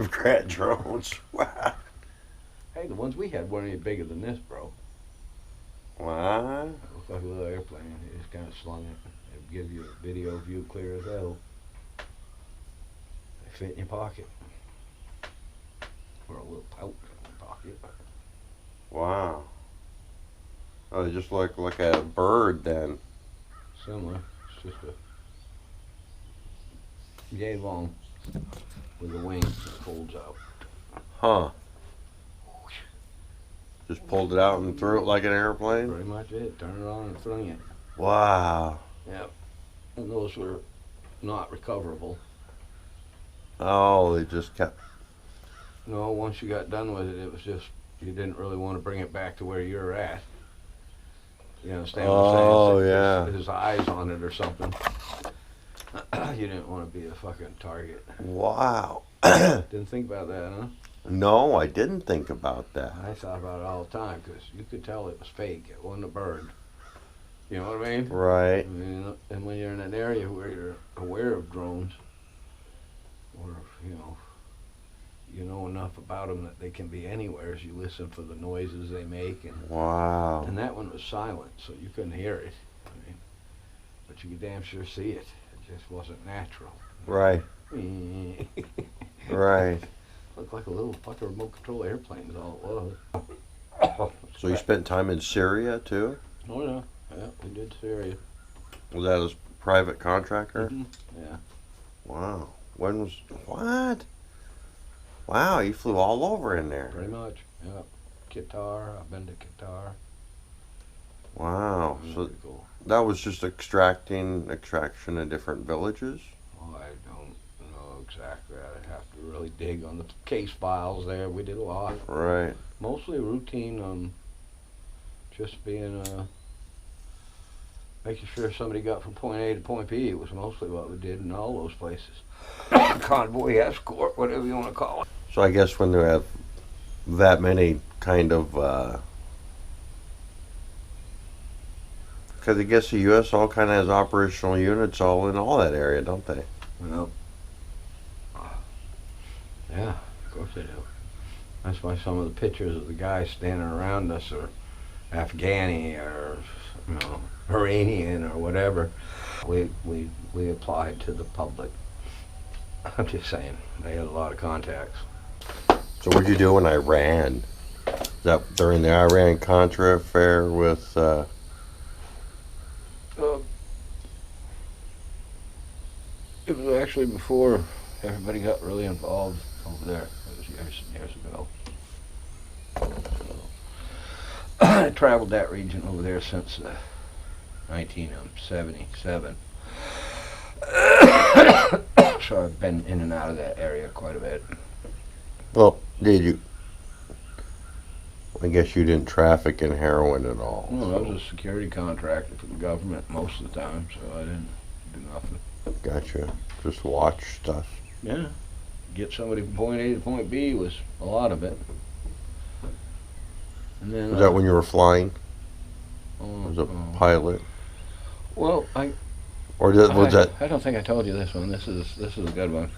Grad drones. Wow. Hey, the ones we had weren't any bigger than this, bro. What? It looked like a little airplane. You just kind of slung it. It'd give you a video view clear as hell. They fit in your pocket. Or a little pouch in your pocket. Wow. Oh, they just look like a bird then. Similar. It's just a yay long with the wings that folds out. Huh. Just pulled it out and threw it like an airplane? Pretty much it. Turn it on and fling it. Wow. Yep. And those were not recoverable. Oh, they just kept... No, once you got done with it, it was just, you didn't really want to bring it back to where you were at. You understand what I'm saying? Oh, It's yeah. like his eyes on it or something. You didn't want to be a fucking target. Wow. Didn't think about that, huh? No, I didn't think about that. I thought about it all the time because you could tell it was fake. It wasn't a bird. You know what I mean? Right. I mean, and when you're in an area where you're aware of drones, or you know enough about them that they can be anywhere as you listen for the noises they make, and Wow. and that one was silent, so you couldn't hear it. I mean, but you could damn sure see it. It just wasn't natural. Right. Right. Looked like a little fucking remote control airplane is all it was. So you spent time in Syria too? Oh yeah, yeah, we did Syria. Was that as private contractor? Mm-hmm. Yeah. Wow. When was what? Wow, you flew all over in there. Pretty much. Yeah. Qatar. I've been to Qatar. Wow. So Pretty cool. that was just extraction in different villages? Oh, I don't know exactly. I'd have to really dig on the case files there. We did a lot. Right. Mostly routine, just being, making sure somebody got from point A to point B was mostly what we did in all those places. Convoy, escort, whatever you want to call it. So I guess when they have that many kind of, because I guess the U.S. all kind of has operational units all in all that area, don't they? Well, yeah, of course they do. That's why some of the pictures of the guys standing around us are Afghani or, Iranian or whatever. We applied to the public. I'm just saying, they had a lot of contacts. So what'd you do in Iran? Is that during the Iran-Contra affair with, It was actually before everybody got really involved over there. It was years and years ago. I traveled that region over there since 1977. So I've been in and out of that area quite a bit. well, did you? I guess you didn't traffic in heroin at all. Well, I was a security contractor for the government most of the time, so I didn't do nothing. Gotcha. Just watch stuff. Yeah. Get somebody from point A to point B was a lot of it. And then Was that when you were flying oh, as a oh. pilot? Well, Or was that? I don't think I told you this one. This is a good one.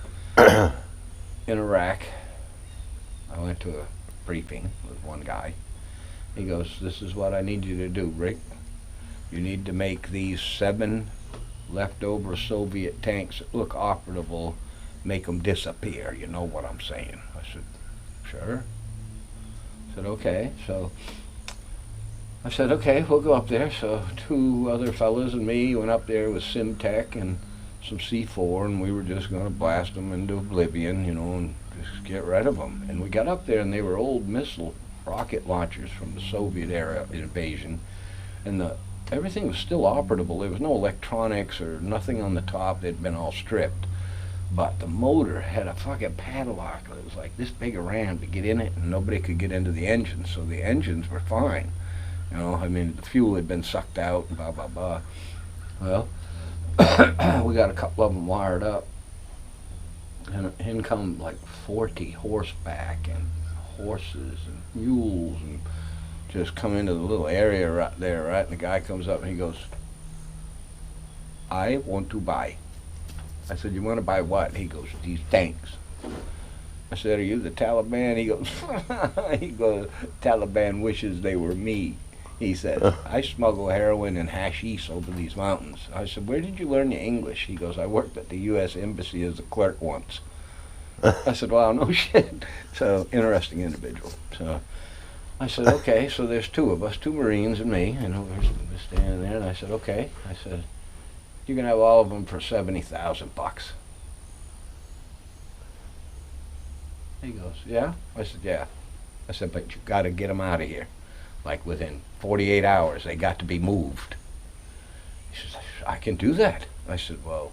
In Iraq, I went to a briefing with one guy. He goes, "This is what I need you to do, Rick. You need to make these 7 leftover Soviet tanks that look operable, make them disappear. You know what I'm saying?" I said, "Sure." I said, "Okay." So I said, "Okay, we'll go up there." So 2 other fellas and me went up there with Simtech and some C4, and we were just going to blast them into oblivion, and just get rid of them. And we got up there, and they were old missile rocket launchers from the Soviet era invasion, and everything was still operable. There was no electronics or nothing on the top. They'd been all stripped. But the motor had a fucking padlock that was like this big around to get in it, and nobody could get into the engines, so the engines were fine. The fuel had been sucked out and blah, blah, blah. Well, we got a couple of them wired up, and in come like 40 horseback and horses and mules, and just come into the little area right there, right? And the guy comes up and he goes, "I want to buy." I said, "You want to buy what?" He goes, "These tanks." I said, are you the Taliban? He goes, Taliban wishes they were me. He said, I smuggle heroin and hashish over these mountains. I said, where did you learn your English? He goes, I worked at the U.S. Embassy as a clerk once. I said, wow, no shit. So, interesting individual. So, I said, okay, so there's two of us, two Marines and me, and we're standing there, and I said, okay. I said, you can have all of them for $70,000. He goes, yeah? I said, yeah. I said, but you got to get them out of here. Like within 48 hours, they got to be moved. He says, I can do that. I said, well,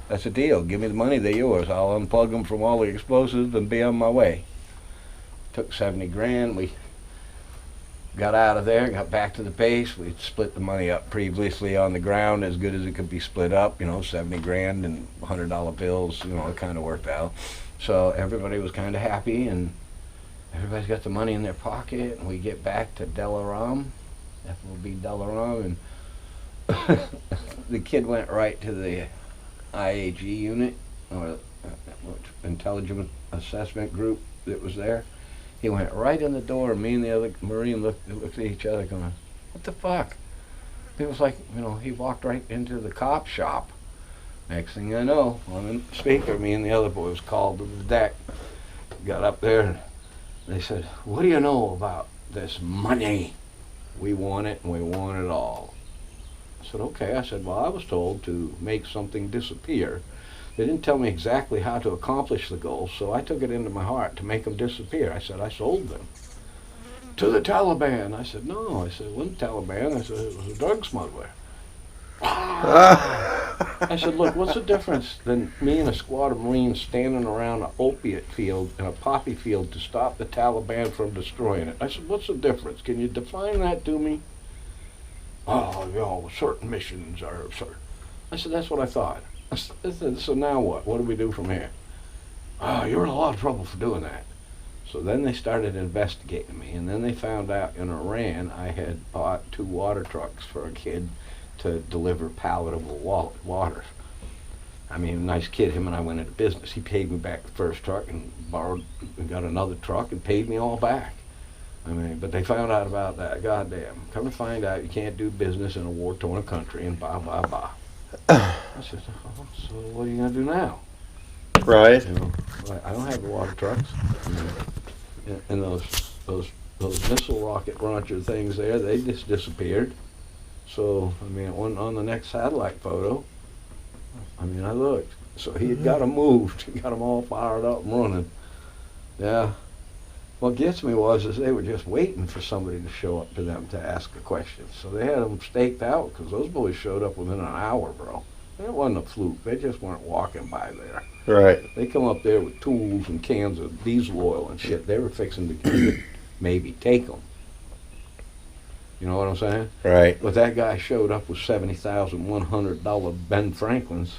that's a deal. Give me the money, they're yours. I'll unplug them from all the explosives and be on my way. Took 70 grand. We got out of there, got back to the base. We split the money up previously on the ground as good as it could be split up, 70 grand and $100 bills, it kind of worked out. So everybody was kind of happy, and everybody's got the money in their pocket, and we get back to Delaram, FOB Delaram, and the kid went right to the IAG unit, or intelligence assessment group that was there. He went right in the door, and me and the other Marine looked at each other going, what the fuck? It was like, he walked right into the cop shop. Next thing I know, on the speaker, me and the other boy was called to the deck. Got up there, and they said, what do you know about this money? We want it, and we want it all. I said, okay. I said, well, I was told to make something disappear. They didn't tell me exactly how to accomplish the goal, so I took it into my heart to make them disappear. I said, I sold them to the Taliban. I said, no. I said, it wasn't Taliban. I said, it was a drug smuggler. I said, look, what's the difference than me and a squad of Marines standing around an opiate field and a poppy field to stop the Taliban from destroying it? I said, what's the difference? Can you define that to me? Oh, certain missions are certain. I said, that's what I thought. I said, so now what? What do we do from here? You're in a lot of trouble for doing that. So then they started investigating me, and then they found out in Iran I had bought 2 water trucks for a kid to deliver palatable water. I mean, a nice kid. Him and I went into business. He paid me back the first truck and borrowed and got another truck and paid me all back. I mean, but they found out about that. Goddamn. Come to find out you can't do business in a war-torn country and blah, blah, blah. I said, oh, so what are you going to do now? Right. I don't have the water trucks. And those missile rocket launcher things there, they just disappeared. So, on the next satellite photo, I looked. So he had got them moved. He got them all fired up and running. Yeah. What gets me is they were just waiting for somebody to show up to them to ask a question. So they had them staked out, because those boys showed up within an hour, bro. It wasn't a fluke. They just weren't walking by there. Right. They come up there with tools and cans of diesel oil and shit. They were fixing to maybe take them. You know what I'm saying? Right. But that guy showed up with $70,100 Ben Franklins,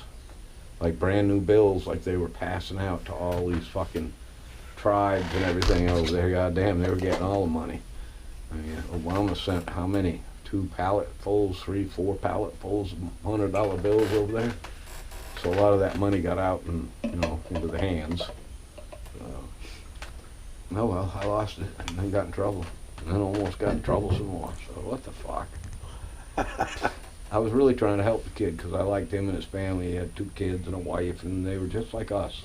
like brand new bills, like they were passing out to all these fucking tribes and everything over there. Goddamn, they were getting all the money. Obama sent how many? 2 palletfuls, 3, 4 palletfuls of $100 bills over there. So a lot of that money got out and into the hands. Oh well, I lost it and then got in trouble. And then almost got in trouble some more. So what the fuck? I was really trying to help the kid because I liked him and his family. He had 2 kids and a wife, and they were just like us.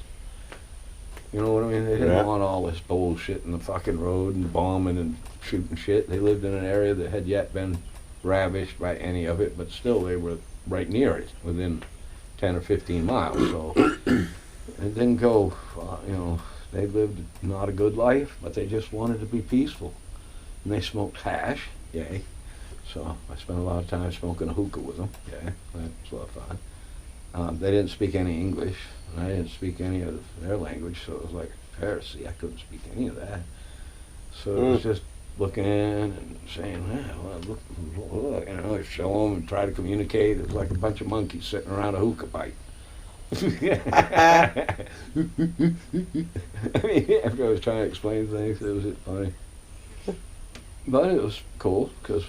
You know what I mean? They didn't want all this bullshit in the fucking road and bombing and shooting shit. They lived in an area that had yet been ravished by any of it, but still they were right near it, within 10 or 15 miles. So it didn't go, they lived not a good life, but they just wanted to be peaceful. And they smoked hash, yay. So I spent a lot of time smoking a hookah with them, yay. That was a lot of fun. They didn't speak any English, and I didn't speak any of their language, so it was like heresy. I couldn't speak any of that. So it was just looking and saying, look, show them and try to communicate. It was like a bunch of monkeys sitting around a hookah pipe. After I was trying to explain things, it was funny. But it was cool, because